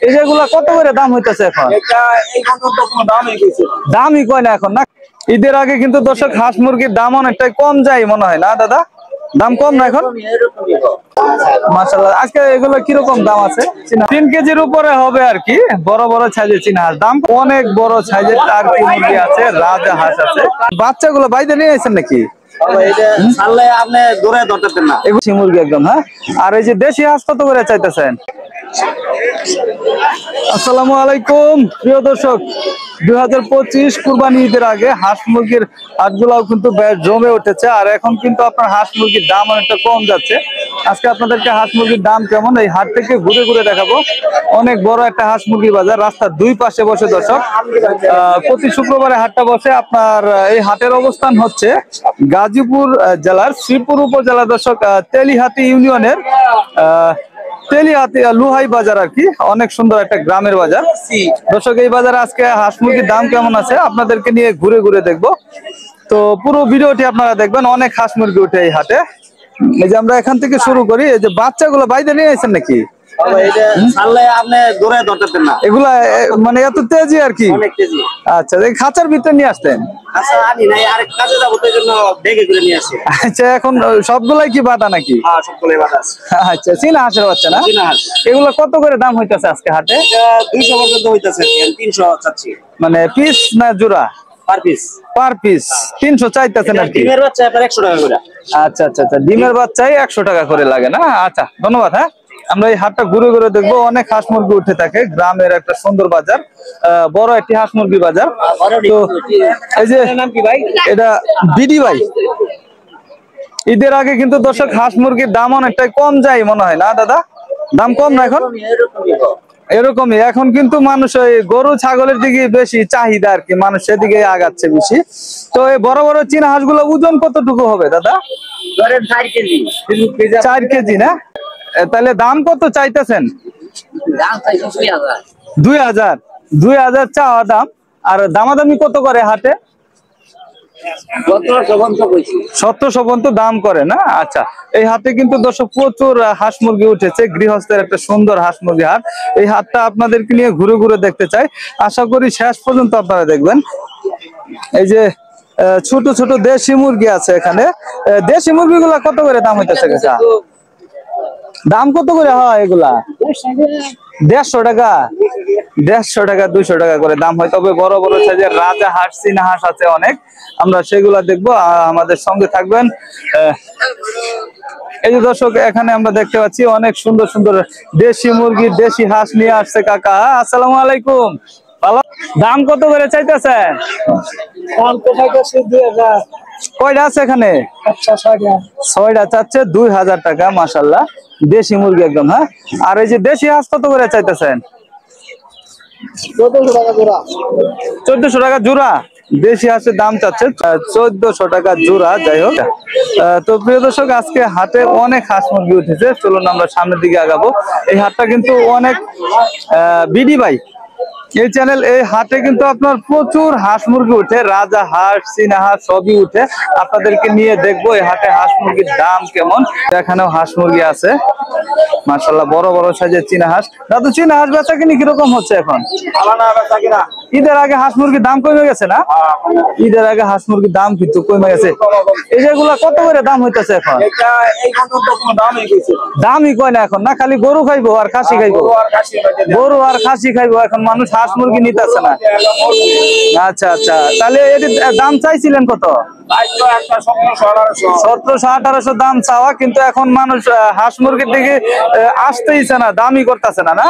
এই যেগুলা কত করে দাম হইতেছে এখন? দামই কয় না এখন না। ঈদের আগে কিন্তু দর্শক হাঁস মুরগির দাম অনেকটাই কম যায় মনে হয় না দাদা? দাম কম না এখন? মাশাআল্লাহ। আজকে এগুলো কিরকম দাম আছে? 3 কেজির উপরে হবে আর কি, বড় বড় সাইজের চীনা হাঁস। দাম অনেক বড় সাইজের টার্কি মুরগি আছে, রাজা হাঁস আছে। বাচ্চাগুলো বাইরে নিয়ে আসেন নাকি? মুরগি একদম। হ্যাঁ, আর এই যে দেশি হাঁস কত করে চাইতেছেন? আসসালামু আলাইকুম প্রিয় দর্শক, 2025 কুরবানি ঈদের আগে হাঁস মুরগির হাটগুলাও কিন্তু বেশ জমে উঠেছে। আর এখন কিন্তু আপনার হাঁস মুরগির দাম অনেকটা কম যাচ্ছে। আজকে আপনাদেরকে হাঁস মুরগির দাম কেমন এই হাট থেকে ঘুরে ঘুরে দেখাবো। অনেক বড় একটা হাঁস মুরগির বাজার, রাস্তার দুই পাশে বসে দর্শক। প্রতি শুক্রবারে হাটটা বসে। আপনার এই হাটের অবস্থান হচ্ছে গাজীপুর জেলার শ্রীপুর উপজেলা দর্শক, তেলিহাতি ইউনিয়নের তেলিহাতি লুহাই বাজার আর কি। অনেক সুন্দর একটা গ্রামের বাজার দর্শক। এই বাজারে আজকে হাঁস মুরগির দাম কেমন আছে আপনাদেরকে নিয়ে ঘুরে ঘুরে দেখবো। তো পুরো ভিডিওটি আপনারা দেখবেন। অনেক হাঁস মুরগি উঠে এই হাটে। এই যে আমরা এখান থেকে শুরু করি। এই যে বাচ্চাগুলো বাইরে নিয়ে আসেন নাকি? এগুলা মানে এত তেজি আর কি? আচ্ছা, খাঁচার ভিতরে নিয়ে আসতেন? আচ্ছা, এখন সবগুলাই কি বাটা নাকি? আচ্ছা, চীনা হাঁসের বাচ্চা না? এগুলো কত করে দাম হইতেছে আজকে হাটে? 200 পর্যন্ত হইতাছে, 300 চাচ্ছি। মানে পিস না জোড়া? Per piece. পার পিস 300 চাইতেছেন আর কি? ডিমের বাচ্চা 100 টাকা করে। আচ্ছা আচ্ছা আচ্ছা, ডিমের বাচ্চাই 100 টাকা করে লাগে না? আচ্ছা, ধন্যবাদ। হ্যাঁ, আমরা এই হাটটা ঘুরে ঘুরে দেখবো। অনেক হাঁস মুরগি উঠে থাকে, গ্রামের একটা সুন্দর বাজার, বড় একটি হাঁস মুরগি বাজার। তো এই যে নাম কি ভাই? এটা বিডি ভাই। ঈদের আগে কিন্তু দর্শক হাঁস মুরগির দাম অনেকটাই কম যায় মনে হয় না দাদা? দাম কম না এখন? এরকমই। এখন কিন্তু মানুষ ওই গরু ছাগলের দিকে বেশি চাহিদা আর কি, মানুষ সেদিকে আগাচ্ছে বেশি। তো এই বড় বড় চীনা হাঁসগুলো ওজন কতটুকু হবে দাদা? 4 কেজি। 4 কেজি না? তাহলে দাম কত চাইতেছেন? দাম চাইছি 2000। 2000 চাওয়া দাম। আর দামাদামি কত করে হাটে? 1700 পর্যন্ত দাম করে না? আচ্ছা, এই হাটে কিন্তু দর্শক প্রচুর হাঁস মুরগি উঠেছে। গৃহস্থের একটা সুন্দর হাঁস মুরগি হাট। এই হাটটা আপনাদেরকে নিয়ে ঘুরে ঘুরে দেখতে চাই। আশা করি শেষ পর্যন্ত আপনারা দেখবেন। এই যে ছোট ছোট দেশি মুরগি আছে এখানে। দেশি মুরগিগুলা কত করে দাম হইতেছে? দাম কত করে হয় এগুলা? 150 টাকা। 150 টাকা 200 টাকা করে দাম হয়। তবে বড় বড় সাইজের রাজা হাঁস, চীনা হাঁস আছে অনেক। আমরা সেগুলা দেখবো, আমাদের সঙ্গে থাকবেন। এই যে দর্শক, এখানে আমরা দেখতে পাচ্ছি অনেক সুন্দর সুন্দর দেশি মুরগি, দেশি হাঁস নিয়ে আসছে কাকা। আসসালামু আলাইকুম। ভালো। দাম কত করে চাইতেছে? কয়টা আছে এখানে? 6টা চাচ্ছে 2000 টাকা। মাশাআল্লাহ, দেশি মুরগি একদম। হ্যাঁ, আর এই যে দেশি হাঁস কত করে চাইতেছেন? 1400 টাকা জোড়া। দেশি হাঁসের দাম চাচ্ছে 1400 টাকা জোড়া। যাই হোক, তো প্রিয় দর্শক, আজকে হাটে অনেক হাঁস মুরগি উঠেছে। চলুন আমরা সামনের দিকে আগাবো। এই হাটটা কিন্তু অনেক বিডি ভাই এই চ্যানেল, এই হাটে কিন্তু আপনার প্রচুর হাঁস মুরগি উঠে, রাজা হাঁস, চীনা হাঁস সবই উঠে। আপনাদেরকে নিয়ে দেখবো এই হাটে হাঁস মুরগির দাম কেমন। এখানেও হাঁস মুরগি আছে মাশাআল্লাহ, বড় বড় সাইজের চীনা হাঁস। দাদু, চীনা হাঁস বেচা কিনি কিরকম হচ্ছে এখন? ঈদের আগে হাঁস মুরগির দাম কমে গেছে না? ঈদের আগে হাঁস মুরগির দাম কিন্তু কমে গেছে। এই যেগুলা কত করে দাম হইতেছে এখন? দামই কয় না এখন না? খালি গরু খাইবো আর খাসি খাইবো? গরু আর খাসি খাইবো, এখন মানুষ হাঁস মুরগি নিতেছে না। আচ্ছা আচ্ছা, তাহলে এর দাম চাইছিলেন কত? 1700-1800 দাম চাওয়া, কিন্তু এখন মানুষ হাঁস মুরগির দিকে আসতেইছে না, দামই করতেছে না। না?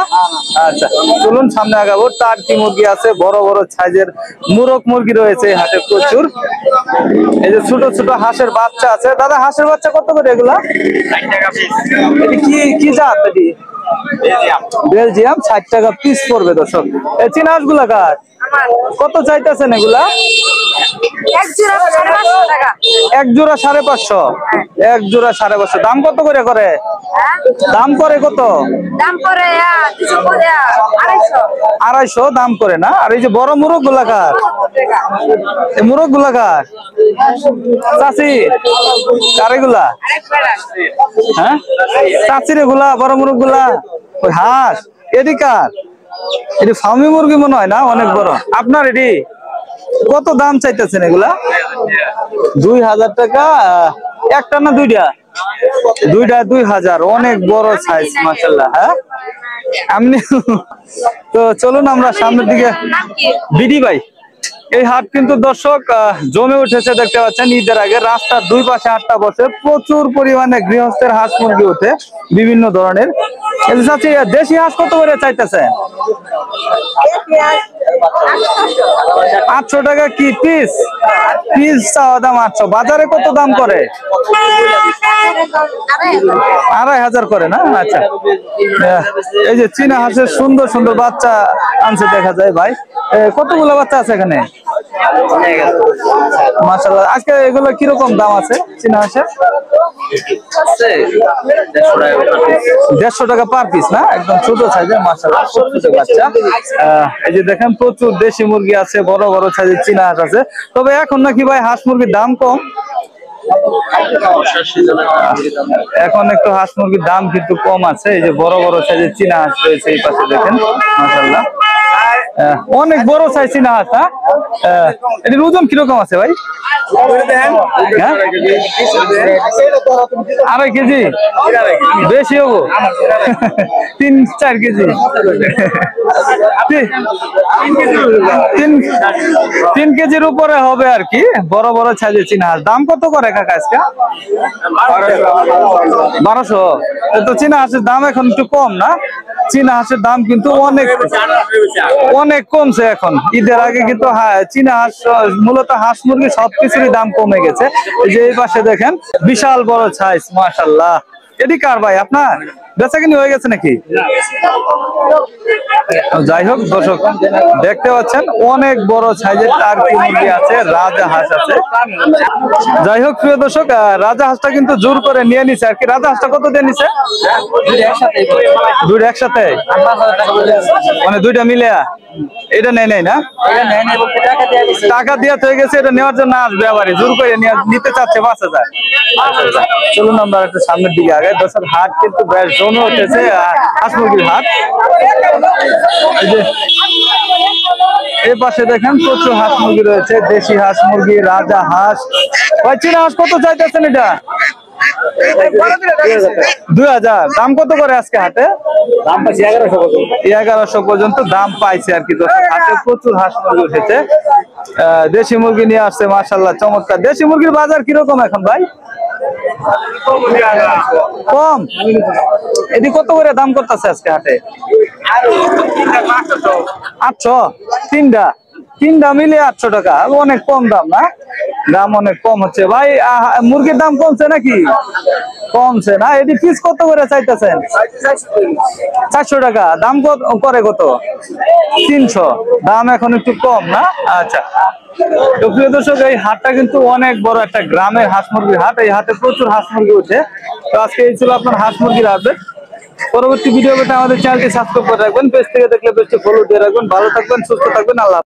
আচ্ছা, চলুন সামনে আগাবো। টার্কি মুরগি আছে, বড় বড় সাইজের মুরগ মুরগি রয়েছে এই হাটে প্রচুর। এই যে ছোট ছোট হাঁসের বাচ্চা আছে। দাদা, হাঁসের বাচ্চা কত করে এগুলা? 60 টাকা পিস। কি জাত এটি? বেলজিয়াম। 60 টাকা পিস পড়বে দর্শক। এই চীনা হাঁস গুলা কার? কত চাইতেছেন এগুলা? এক জোড়া 550। এক জোড়া 550। দাম কত করে করে? দাম করে কত? দাম করে 250 দাম করে না? আর এই যে বড় মুরগ গুলা কার? এই মুরগ গুলা কার? চাচি কার এগুলা? হ্যাঁ, চাচির এগুলা বড় মুরগ গুলা? ওই হাঁস এদিকার? এটি ফার্মি মুরগি মনে হয় না, অনেক বড়। আপনার এটি কত দাম চাইতেছেন এগুলা? 2000 টাকা একটা না দুইটা? দুইটা 2000, অনেক বড় সাইজ মাশাআল্লাহ। হ্যাঁ আপনি তো চলুন আমরা সামনের দিকে। বিডি ভাই, এই হাট কিন্তু দর্শক জমে উঠেছে, দেখতে পাচ্ছেন। ঈদের আগে রাস্তার দুই পাশে হাটটা বসে, প্রচুর পরিমাণে গৃহস্থের হাঁস মুরগি ওঠে বিভিন্ন ধরনের। দেশি হাঁস কত করে চাইতেছে? 800 টাকা কি পিস? পিস চাওয়া দাম 800। বাজারে কত দাম করে? 2500 করে না? আচ্ছা, এই যে চীনা হাঁসের সুন্দর সুন্দর বাচ্চা আনছে দেখা যায় ভাই। কতগুলো বাচ্চা আছে এখানে? মাশাআল্লাহ। আজকে এগুলো কিরকম দাম আছে চীনা হাঁসের? 150 টাকা পার পিস না? একদম ছোট সাইজের মাশাআল্লাহ, ছোট বাচ্চা। এই যে দেখেন প্রচুর দেশি মুরগি আছে, বড় বড় সাইজের চীনা হাঁস আছে। তবে এখন নাকি ভাই হাঁস মুরগির দাম কম। এখন একটু হাঁস মুরগির দাম কিন্তু কম আছে। এই যে বড় বড় সাইজের চীনা হাঁস রয়েছে এই পাশে দেখেন মাশাআল্লাহ, অনেক বড় সাইজ চীনা হাঁস। হ্যাঁ, এটির ওজন কিরকম আছে ভাই? 2.5 কেজি? বেশি হবো, 3-4 কেজি। 3 কেজির উপরে হবে আর কি, বড় বড় সাইজের চীনা হাঁস। দাম কত করে কাকা আজকে? 1200। তো চীনা হাঁসের দাম এখন একটু কম না? চীনা হাঁসের দাম কিন্তু অনেক কমছে এখন। ঈদের আগে কিন্তু চীনা হাঁস, মূলত হাঁস মুরগি সবকিছুরই দাম কমে গেছে। এই যে এই পাশে দেখেন বিশাল বড় সাইজ মাশাআল্লাহ। এটি কার ভাই? আপনার বেচাকিনি হয়ে গেছে নাকি? যাই হোক দর্শক, দেখতে পাচ্ছেন অনেক বড় সাইজের টার্কি মুরগি আছে, রাজা হাঁস আছে। যাই হোক প্রিয় দর্শক, রাজা হাঁসটা কিন্তু জোর করে নিয়ে নিছে আর কি। রাজা হাঁসটা কত দিয়ে নিছে? দুইটা একসাথে, মানে দুইটা মিলে? এটা নেই না? টাকা দিয়ে হয়ে গেছে, এটা নেওয়ার জন্য আসবে আবার জোর করে নিতে চাচ্ছে 5000। চলুন আমরা একটু সামনের দিকে আগে। দর্শক হাট কিন্তু বেশ জমে উঠেছে, হাঁস মুরগির হাট। এই যে এই পাশে দেখেন প্রচুর হাঁস মুরগি রয়েছে, দেশি হাঁস মুরগি, রাজা হাঁস। ভাই চীনা হাঁস কত চাইতেছেন এটা? 2000। দাম কত করে আজকে হাটে? দাম পাইছে 1100 পর্যন্ত দাম পাইছে আর কি। হাটে প্রচুর হাঁস মুরগি উঠেছে, দেশি মুরগি নিয়ে আসছে মাশাআল্লাহ, চমৎকার। দেশি মুরগির বাজার কিরকম এখন ভাই? কম? এটি কত করে দাম করতেছে আজকে হাটে? 800। তিনটা মিলে 800 টাকা, অনেক কম দাম না? দাম অনেক কম হচ্ছে ভাই। মুরগির দাম কমছে নাকি? কমছে না? এটি পিস কত করে চাইতেছেন? 400 টাকা। দাম করে কত? 300। দাম এখন একটু কম না? আচ্ছা, তো প্রিয় দর্শক, এই হাটটা কিন্তু অনেক বড় একটা গ্রামের হাঁস মুরগির হাট। এই হাটে প্রচুর হাঁস মুরগি উঠে। তো আজকে এই ছিল আপনার হাঁস মুরগির আপডেট। পরবর্তী ভিডিও পেতে আমাদের চ্যানেলটি সাবস্ক্রাইব করে রাখবেন, পেজ থেকে দেখলে পেজটি ফলো দিয়ে রাখবেন। ভালো থাকবেন, সুস্থ থাকবেন, আল্লাহ।